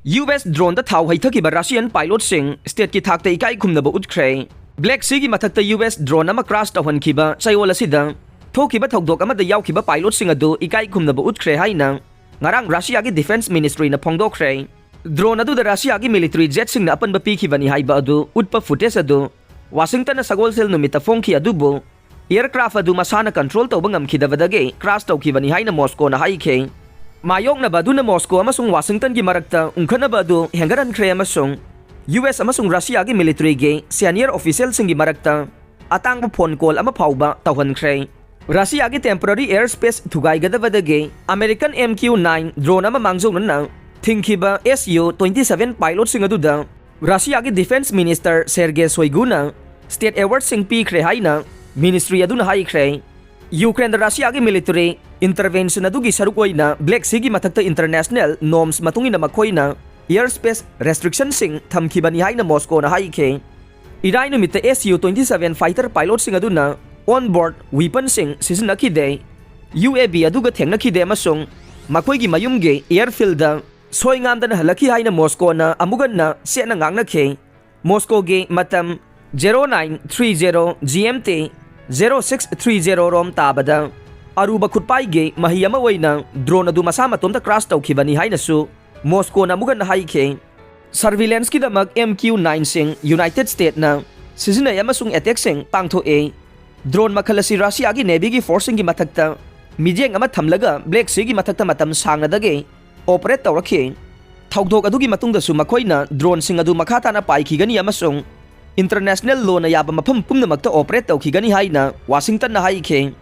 US drone da Thao Heithakhiba Russian pilot sing state ki Thakta Ekai Khumnaba Utkhre Black Sea ki mathakta US drone ama crash tawhankiba chayol asida thokiba thokdok ama da yawkiba pilot sing adu Ekai Khumnaba Utkhre haina ngarang Russia ki Defense Ministry na phongdokre drone adu da Russia ki military jet sing na apan ba pikhibani haiba adu utpa footage adu Washington na sagol sel numita phongki adubo aircraft adu masana control tawba ngamkhidabadage crash tawkibani haina Moscow na haikhe Mayok na badu na Moscow amasung Washington gi marakta ungkhana badu hengaran khre amasung US amasung Russia gi military ge senior official singi marakta atang phone call ama phauba tawhan khre Russia gi temporary airspace thugai gadabadage American MQ-9 drone ama mangjong na thingkhiba Su-27 pilot sing aduda Russia gi defense minister Sergei Shoigu na state award sing pi khre haina ministry aduna hai khre Ukraine Russia gi military intervention adugi sarukoina Black Sea gi mathakta international norms matungina makhoina airspace restriction sing thamkhibani haina Moscow na haikhe irai numita Su-27 fighter pilot sing aduna on board weapon sing sisinakide UAV aduga thengnakide amasung makhoi gi mayumge airfield da soingamdana halaki haina Moscow na amugan na sena ngangnakhe Moscow ge matam 0930 GMT 0630 rom tabada Aruba khutpai ge mahiyama waina drone adu masa matomda crash tawkhibani hainasu Moscow na mugan haikhe surveillance ki damak MQ-9 sing United States na sizinay amasung attack sing pangtho e drone makhalasi Russia gi navy gi forcing gi mathakta mijeng ama thamlaga Black Sea gi mathakta matam sangna dage operate tawrakhe thawdok adu gi matungda su makhoina drone sing adu makhata na paikhigani amasung international law na yaba mafam pumnamakta operate tawkhigani haina Washington na haikhe